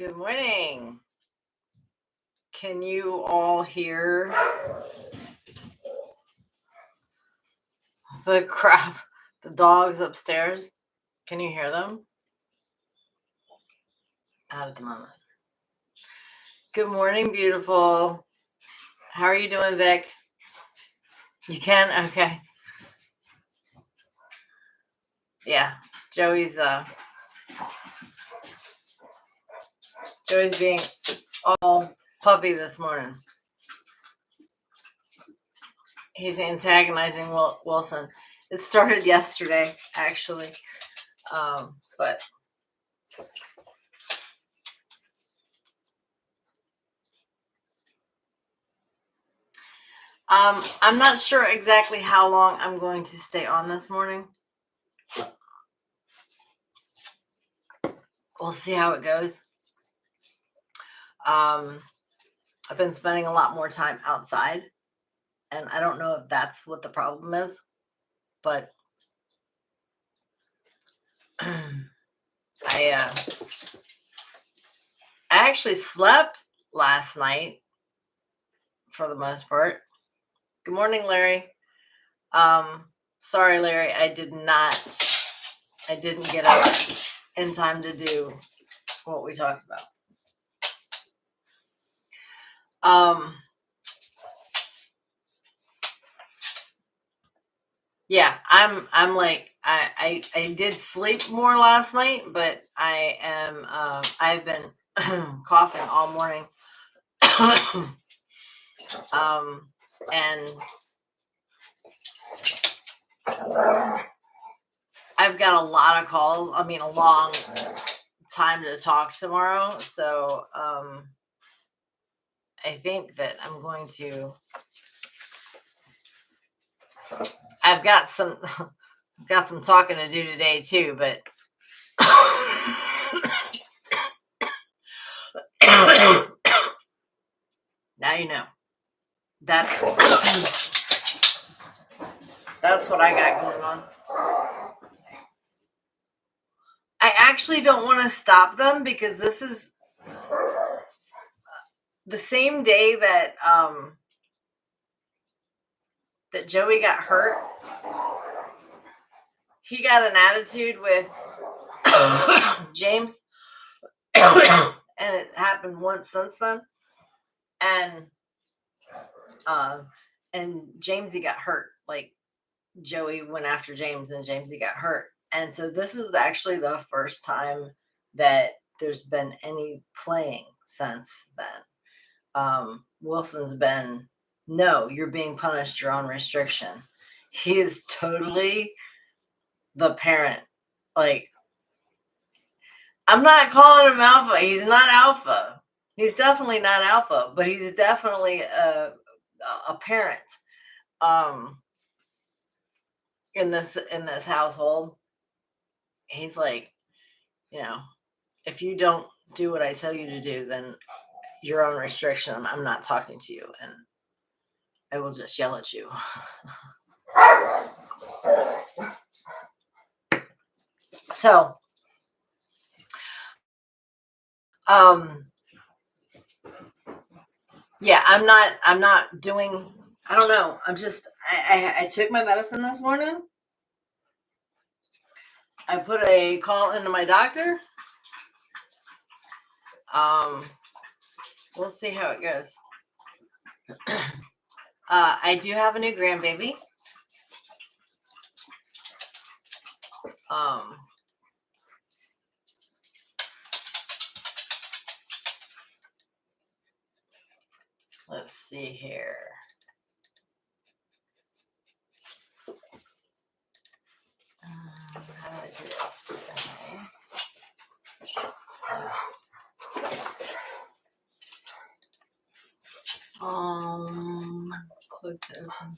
Good morning. Can you all hear the crap? The dogs upstairs? Can you hear them? Not at the moment. Good morning, beautiful. How are you doing, Vic? You can? Okay. Yeah, Joey's being all puppy this morning. He's antagonizing Wilson. It started yesterday, actually, but I'm not sure exactly how long I'm going to stay on this morning. We'll see how it goes. I've been spending a lot more time outside, and I don't know if that's what the problem is, but I actually slept last night for the most part. Good morning, Larry. Sorry, Larry, I didn't get up in time to do what we talked about. Yeah, I'm like, I did sleep more last night, but I am, I've been coughing all morning. And I've got a lot of calls. I mean, a long time to talk tomorrow. So, I think that I'm going to, I've got some talking to do today too, but now you know. That's what I got going on. I actually don't want to stop them because this is the same day that that Joey got hurt. He got an attitude with James, and it happened once since then. And Jamesy got hurt. Like, Joey went after James, and Jamesy got hurt. And so this is actually the first time that there's been any playing since then. Wilson's been, no, you're being punished, you're on restriction. He is totally the parent. Like, I'm not calling him alpha. He's not alpha. He's definitely not alpha, but he's definitely a parent. In this household, he's like, if you don't do what I tell you to do, then you're on restriction. I'm not talking to you, and I will just yell at you. So, yeah, I'm not doing, I don't know. I'm just, I took my medicine this morning. I put a call into my doctor. We'll see how it goes. I do have a new grandbaby. Let's see here. How do I do this? Okay. Click to open.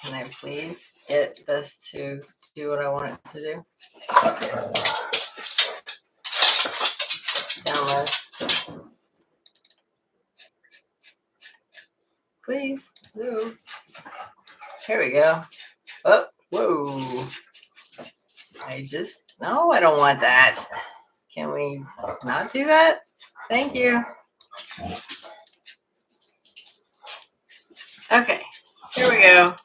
Can I please get this to do what I want it to do? Download. Please. Ooh. Here we go. Oh, Whoa. No, I don't want that. Can we not do that? Thank you. Okay, here we go.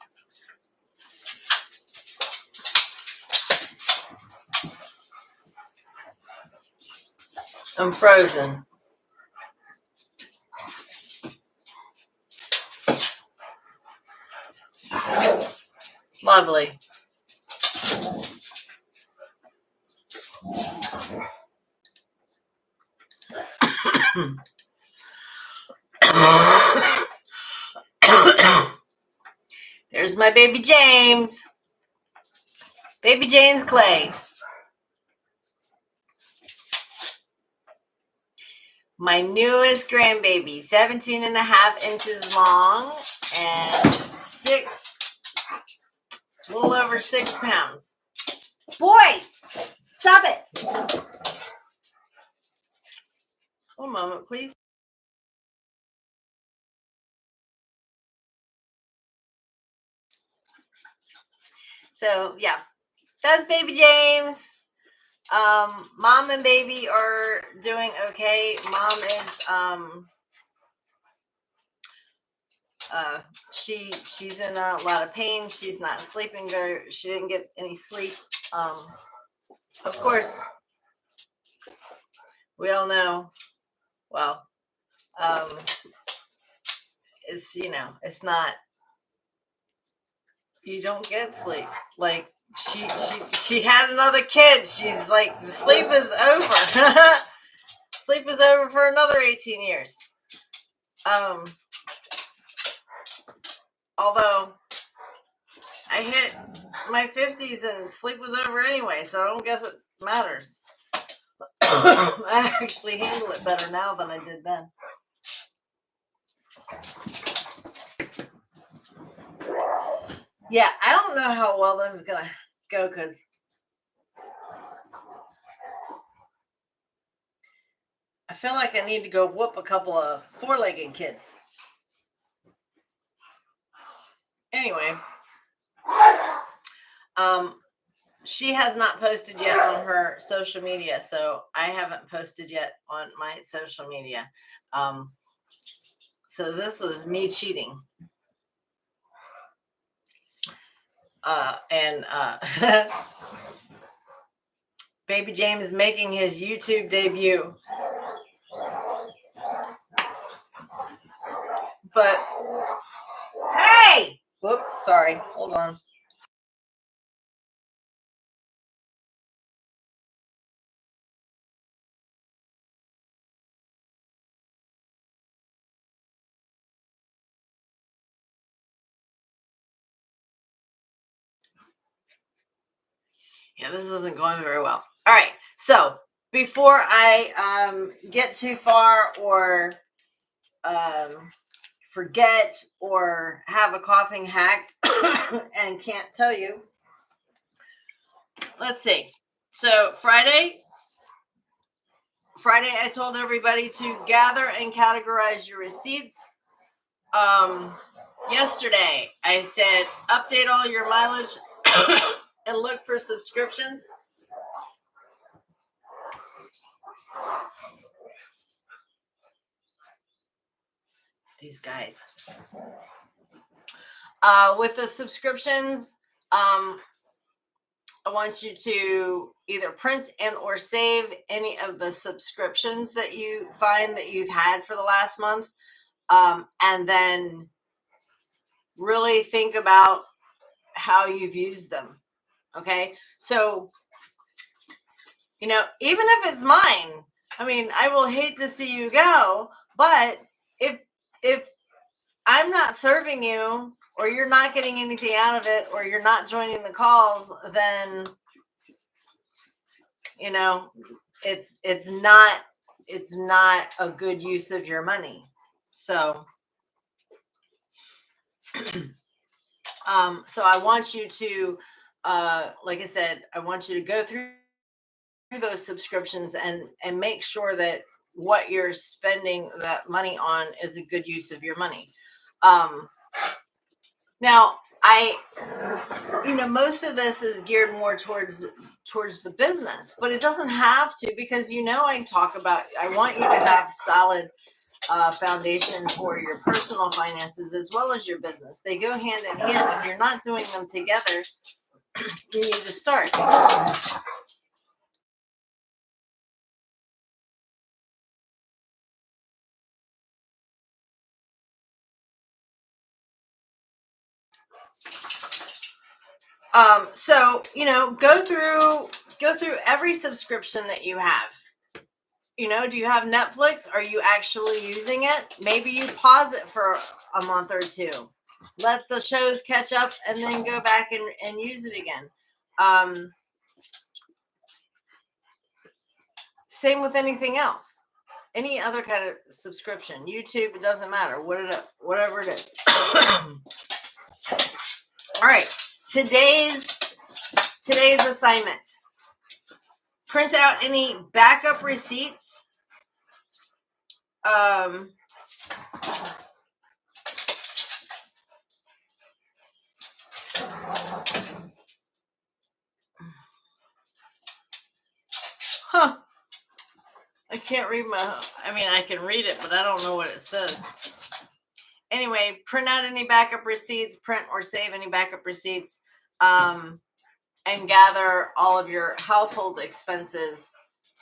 I'm frozen. Lovely. There's my baby James. Baby James Clay. My newest grandbaby, 17 and a half inches long and a little over 6 pounds. Boys, stop it. One moment, please. So, yeah, that's baby James. Mom and baby are doing okay. Mom is, she's in a lot of pain. She's not sleeping very, she didn't get any sleep. Of course, we all know, well, it's, it's not, you don't get sleep. Like, she had another kid. She's like, the sleep is over. Sleep is over for another 18 years. Although I hit my 50s and sleep was over anyway, so I don't guess it matters. I actually handle it better now than I did then. Yeah, I don't know how well this is going to go because I feel like I need to go whoop a couple of four-legged kids. Anyway, she has not posted yet on her social media, so I haven't posted yet on my social media. So this was me cheating. Baby James is making his YouTube debut. But, hey! Whoops, sorry. Hold on. Yeah, this isn't going very well. All right, so before I get too far or forget or have a coughing hack and can't tell you, let's see. So Friday, I told everybody to gather and categorize your receipts. Yesterday, I said update all your mileage and look for subscriptions. These guys. With the subscriptions, I want you to either print and or save any of the subscriptions that you find that you've had for the last month. And then really think about how you've used them. Okay. So, even if it's mine, I mean, I will hate to see you go, but if I'm not serving you or you're not getting anything out of it or you're not joining the calls, then, it's not a good use of your money. So, so I want you to, like I said, I want you to go through those subscriptions and make sure that what you're spending that money on is a good use of your money. Now, most of this is geared more towards the business, but it doesn't have to, because I want you to have solid foundation for your personal finances as well as your business. They go hand in hand. If you're not doing them together, you need to start. So go through every subscription that you have. Do you have Netflix? Are you actually using it? Maybe you pause it for a month or two. Let the shows catch up and then go back and use it again. Same with anything else. Any other kind of subscription. YouTube, it doesn't matter. Whatever it is. All right. Today's assignment. Print out any backup receipts. I can't read I can read it, but I don't know what it says. Anyway, print out any backup receipts, print or save any backup receipts, and gather all of your household expenses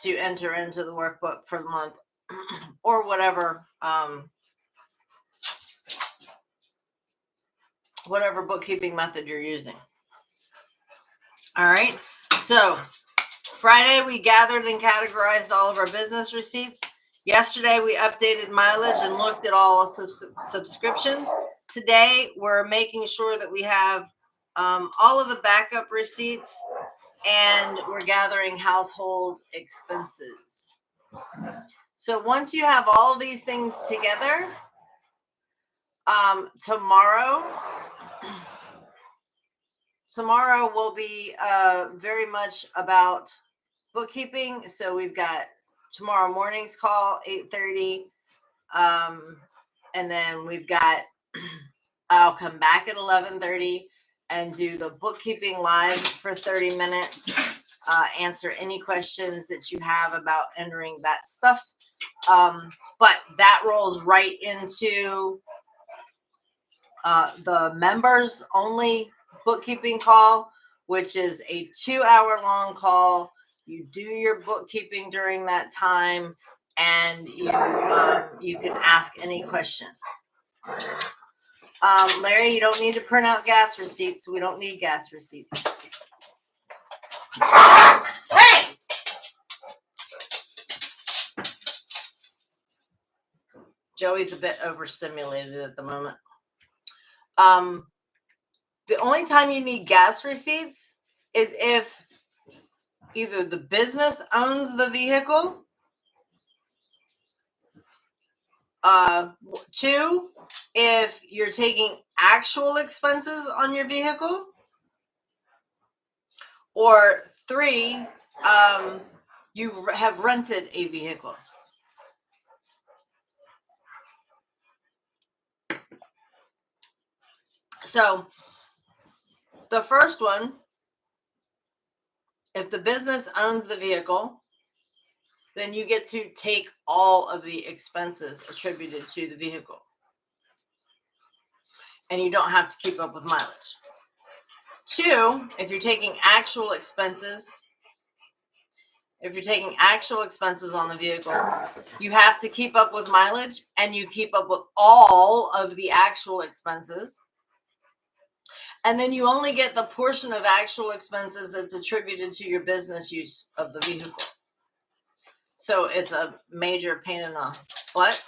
to enter into the workbook for the month or whatever bookkeeping method you're using. All right. So Friday, we gathered and categorized all of our business receipts. Yesterday, we updated mileage and looked at all subscriptions. Today, we're making sure that we have all of the backup receipts, and we're gathering household expenses. So once you have all of these things together, tomorrow will be very much about bookkeeping. So we've got tomorrow morning's call, 8:30. And then we've got, I'll come back at 11:30 and do the bookkeeping live for 30 minutes, answer any questions that you have about entering that stuff. But that rolls right into the members only bookkeeping call, which is a 2-hour-long call. You do your bookkeeping during that time, and you can ask any questions. Larry, you don't need to print out gas receipts. We don't need gas receipts. Hey! Joey's a bit overstimulated at the moment. The only time you need gas receipts is if either the business owns the vehicle, 2, if you're taking actual expenses on your vehicle, or 3, you have rented a vehicle. So the first one, if the business owns the vehicle, then you get to take all of the expenses attributed to the vehicle, and you don't have to keep up with mileage. 2, if you're taking actual expenses on the vehicle, you have to keep up with mileage, and you keep up with all of the actual expenses. And then you only get the portion of actual expenses that's attributed to your business use of the vehicle. So it's a major pain in the butt.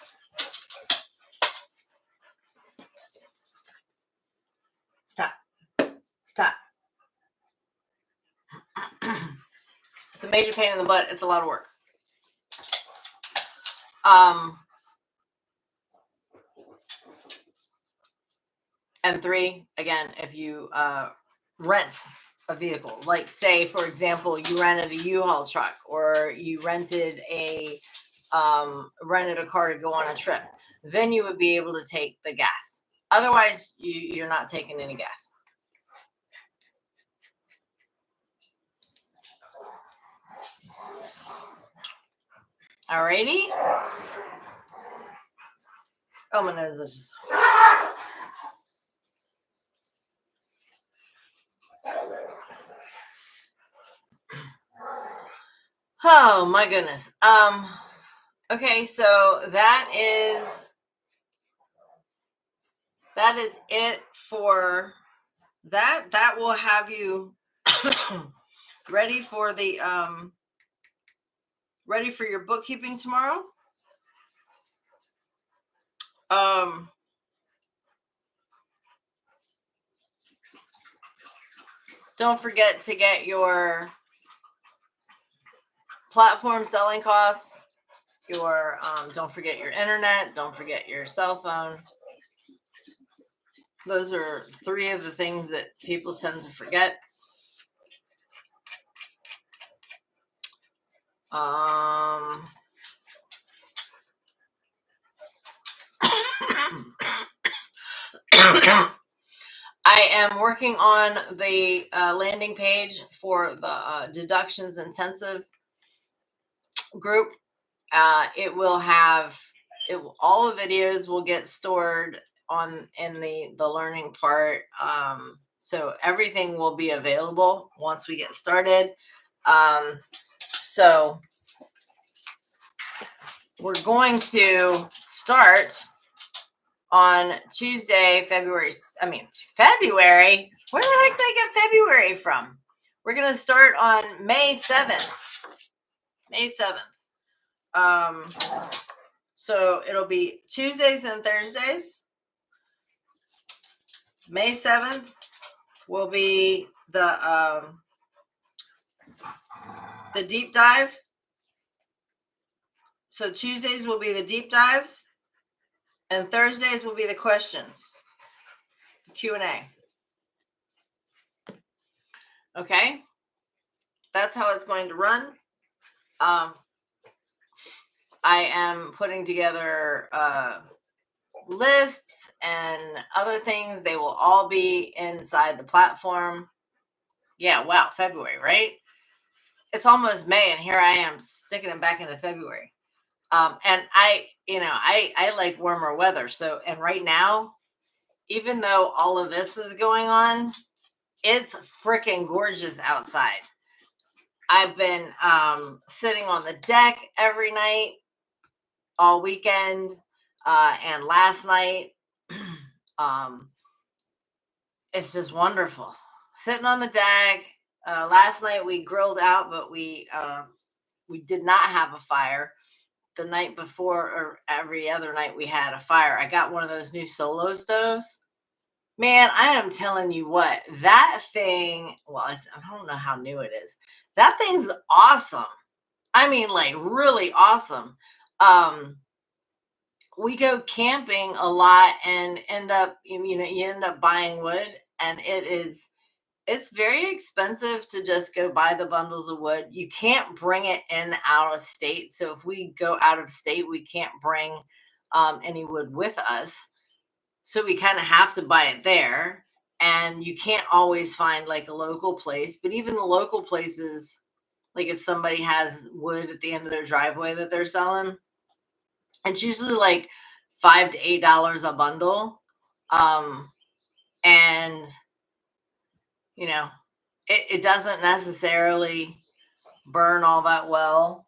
Stop. It's a major pain in the butt. It's a lot of work. And 3, again, if you rent a vehicle, like say, for example, you rented a U-Haul truck, or you rented a car to go on a trip, then you would be able to take the gas. Otherwise, you're not taking any gas. Alrighty. Oh, my nose is just... Oh, my goodness. Okay, so that is it for that. That will have you ready for the ready for your bookkeeping tomorrow. Don't forget to get your platform selling costs, your don't forget your internet, don't forget your cell phone. Those are 3 of the things that people tend to forget. I am working on the landing page for the deductions intensive group. It will have all the videos will get stored in the learning part. So everything will be available once we get started. So we're going to start on Tuesday, February. Where the heck did I get February from? We're going to start on May 7th. May 7th. So it'll be Tuesdays and Thursdays. May 7th will be the deep dive. So Tuesdays will be the deep dives, and Thursdays will be the questions, the Q&A. Okay, that's how it's going to run. I am putting together lists and other things. They will all be inside the platform. Yeah, wow, February, right? It's almost May, and here I am sticking it back into February. And I like warmer weather. So, and right now, even though all of this is going on, it's freaking gorgeous outside. I've been sitting on the deck every night, all weekend, and last night. It's just wonderful. Sitting on the deck. Last night we grilled out, but we did not have a fire. The night before, or every other night, we had a fire. I got one of those new solo stoves. Man, I am telling you what, that thing, well, I don't know how new it is. That thing's awesome. I mean, like, really awesome. We go camping a lot and you end up buying wood, and it's very expensive to just go buy the bundles of wood. You can't bring it in out of state. So if we go out of state, we can't bring any wood with us. So we kind of have to buy it there. And you can't always find like a local place. But even the local places, like if somebody has wood at the end of their driveway that they're selling, it's usually like $5 to $8 a bundle. And it doesn't necessarily burn all that well.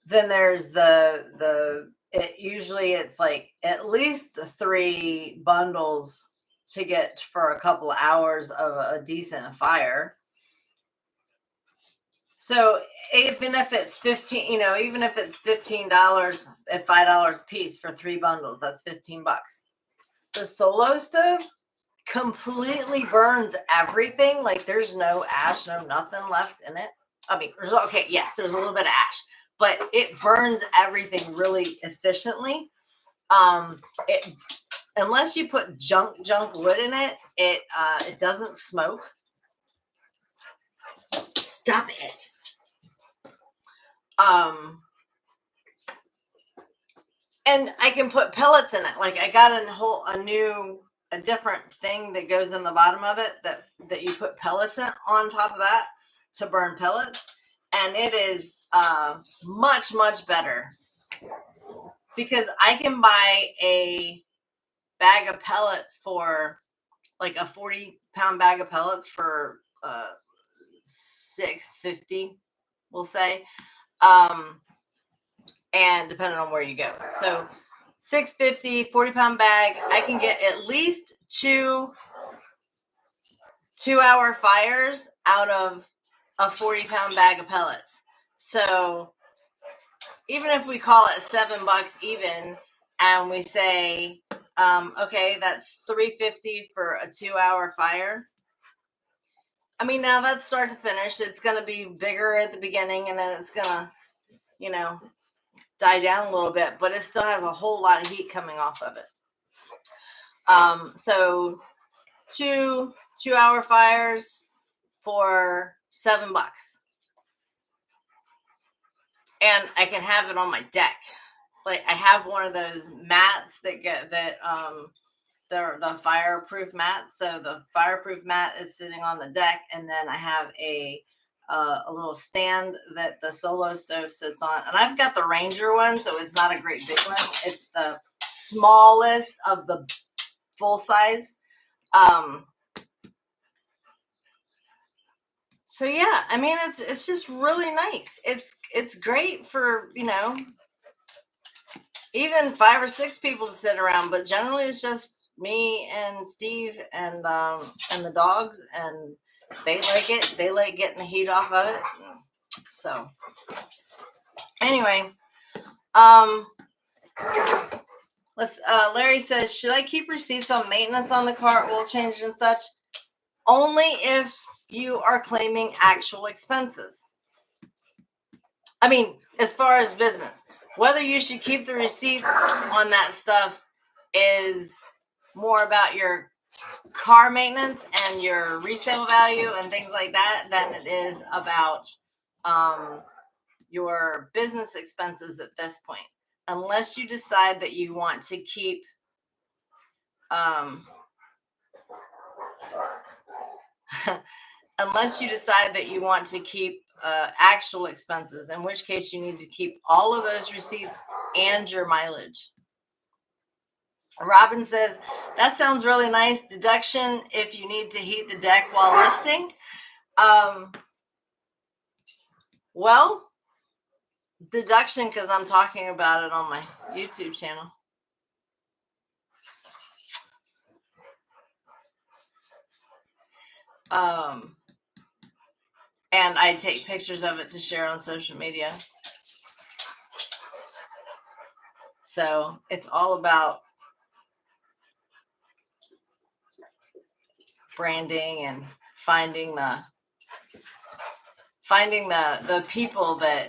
Then there's usually it's like at least 3 bundles to get for a couple of hours of a decent fire. So even if it's $15 at $5 a piece for 3 bundles, that's $15. The solo stove completely burns everything. Like there's no ash, no nothing left in it. I mean, there's a little bit of ash, but it burns everything really efficiently. Unless you put junk wood in it, it doesn't smoke. Stop it. And I can put pellets in it. Like I got a different thing that goes in the bottom of it that you put pellets on top of that to burn pellets. And it is much, much better because I can buy a bag of pellets for like a 40-pound bag of pellets for $6.50, we'll say. And depending on where you go. So $6.50, 40-pound bag, I can get at least two-hour fires out of a 40-pound bag of pellets. So even if we call it $7 even, and we say, okay, that's $3.50 for a 2-hour fire. I mean, now that's start to finish. It's going to be bigger at the beginning, and then it's going to, die down a little bit, but it still has a whole lot of heat coming off of it. So 2-hour fires for $7. And I can have it on my deck. Like I have one of those mats they're the fireproof mat. So the fireproof mat is sitting on the deck, and then I have a little stand that the Solo stove sits on. And I've got the Ranger one, so it's not a great big one. It's the smallest of the full size. So yeah, I mean it's just really nice. It's great for, even 5 or 6 people to sit around, but generally it's just me and Steve and the dogs, and they like it. They like getting the heat off of it. So anyway, Larry says, should I keep receipts on maintenance on the car, oil change and such? Only if you are claiming actual expenses. I mean, as far as business, whether you should keep the receipts on that stuff is more about your car maintenance and your resale value and things like that than it is about your business expenses at this point. Unless you decide that you want to keep actual expenses, in which case you need to keep all of those receipts and your mileage. Robin says, that sounds really nice. Deduction if you need to heat the deck while listing. Well, deduction because I'm talking about it on my YouTube channel. And I take pictures of it to share on social media. So it's all about branding and finding the people that,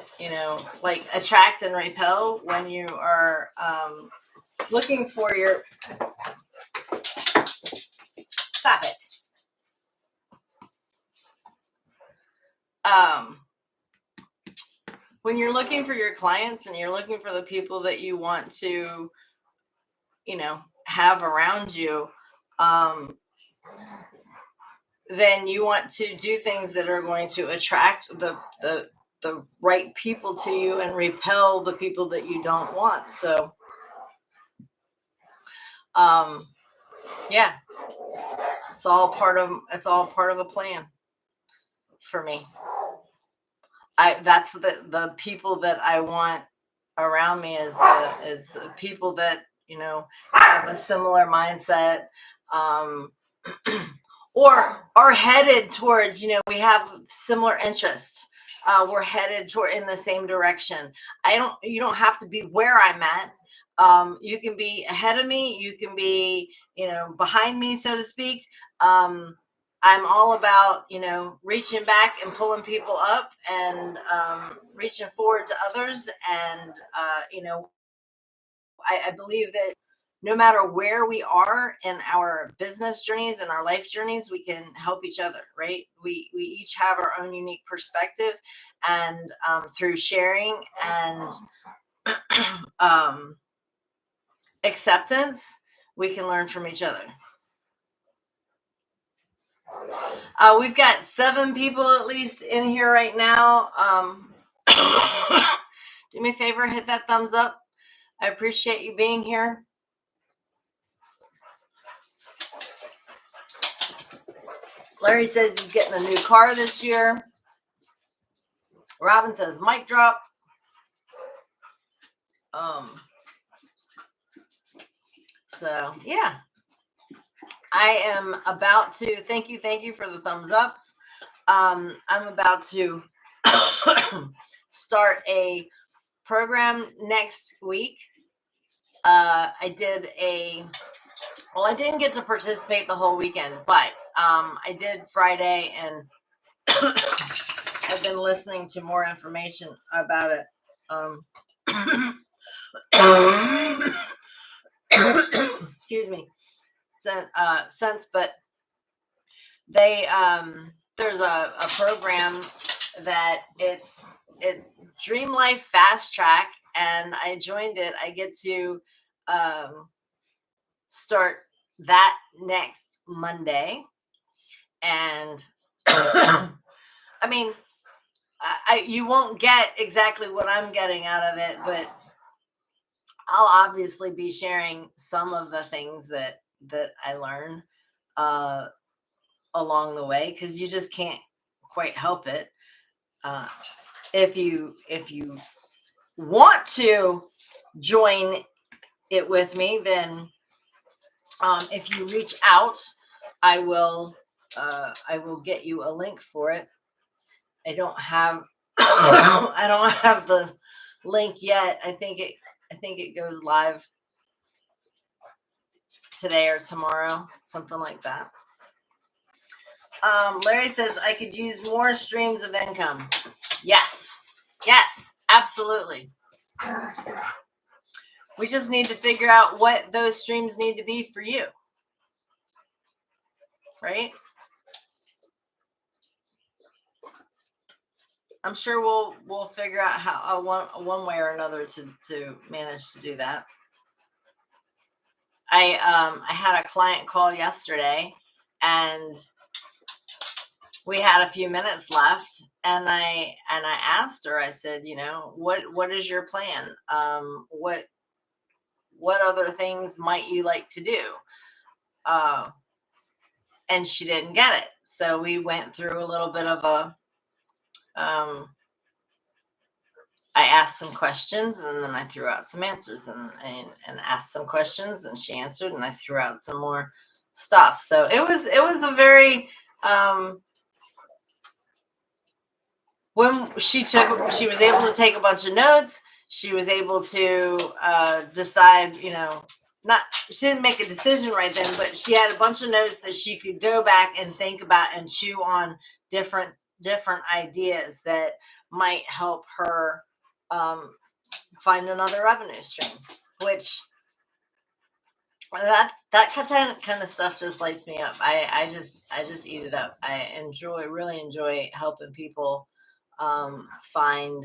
like attract and repel when you are looking for your... Stop it. When you're looking for your clients and you're looking for the people that you want to, have around you, then you want to do things that are going to attract the right people to you and repel the people that you don't want. So, yeah, it's all part of a plan for me. That's the people that I want around me is the people that, have a similar mindset, or are headed towards, we have similar interests. We're headed toward in the same direction. You don't have to be where I'm at. You can be ahead of me. You can be, behind me, so to speak. I'm all about, reaching back and pulling people up and reaching forward to others. And, I believe that no matter where we are in our business journeys and our life journeys, we can help each other, right? We each have our own unique perspective, and through sharing and acceptance, we can learn from each other. We've got 7 people at least in here right now. Do me a favor, hit that thumbs up. I appreciate you being here. Larry says he's getting a new car this year. Robin says mic drop. So yeah, I am about to thank you for the thumbs ups. I'm about to start a program next week. I didn't get to participate the whole weekend, but I did Friday, and I've been listening to more information about it. Excuse me. Since, but they there's a program that it's Dream Life Fast Track, and I joined it. I get to start that next Monday, and I mean, you won't get exactly what I'm getting out of it, but I'll obviously be sharing some of the things that I learn along the way, because you just can't quite help it. If you want to join it with me, then if you reach out, I will get you a link for it. I don't have the link yet. I think it goes live today or tomorrow, something like that. Larry says I could use more streams of income. Yes, absolutely. We just need to figure out what those streams need to be for you, right? I'm sure we'll figure out how one way or another to manage to do that. I had a client call yesterday, and we had a few minutes left, and I asked her. I said, what is your plan? What other things might you like to do? And she didn't get it. So we went through a little bit of a I asked some questions, and then I threw out some answers, and asked some questions, and she answered, and I threw out some more stuff. So it was a very when she was able to take a bunch of notes. She was able to decide, she didn't make a decision right then, but she had a bunch of notes that she could go back and think about and chew on different ideas that might help her find another revenue stream, which that kind of stuff just lights me up. I just eat it up. I really enjoy helping people find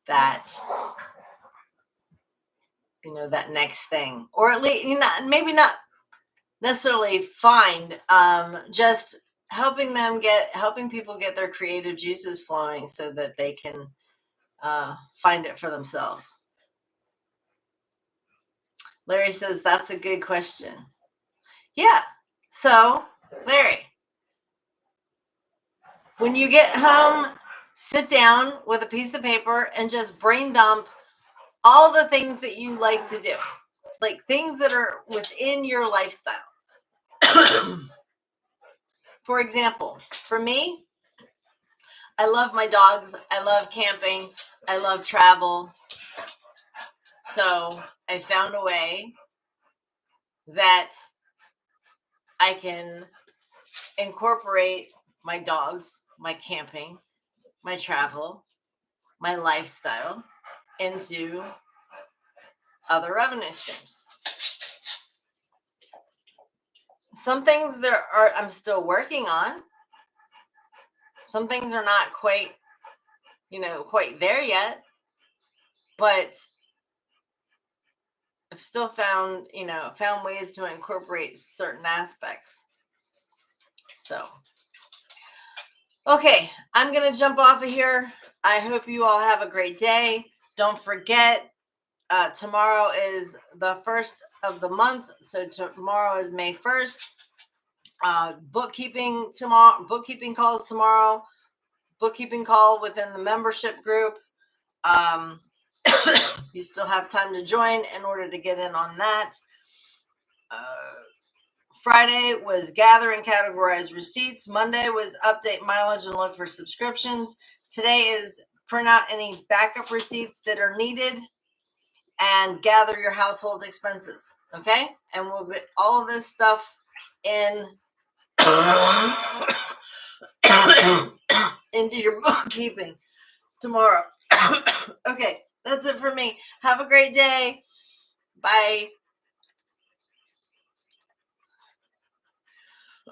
that, that next thing, or at least, maybe not necessarily find, just helping people get their creative juices flowing so that they can find it for themselves. Larry says, that's a good question. Yeah. So, Larry, when you get home, sit down with a piece of paper and just brain dump all the things that you like to do, like things that are within your lifestyle. For example, for me, I love my dogs. I love camping. I love travel. So I found a way that I can incorporate my dogs, my camping, my travel, my lifestyle into other revenue streams. Some things I'm still working on. Some things are not quite there yet, but I've still found ways to incorporate certain aspects. So, okay, I'm going to jump off of here. I hope you all have a great day. Don't forget, tomorrow is the first of the month. So tomorrow is May 1st. Bookkeeping tomorrow, bookkeeping calls tomorrow, bookkeeping call within the membership group. You still have time to join in order to get in on that. Friday was gather and categorize receipts. Monday was update mileage and look for subscriptions. Today is print out any backup receipts that are needed and gather your household expenses. Okay? And we'll get all of this stuff in into your bookkeeping tomorrow. Okay, that's it for me. Have a great day. Bye.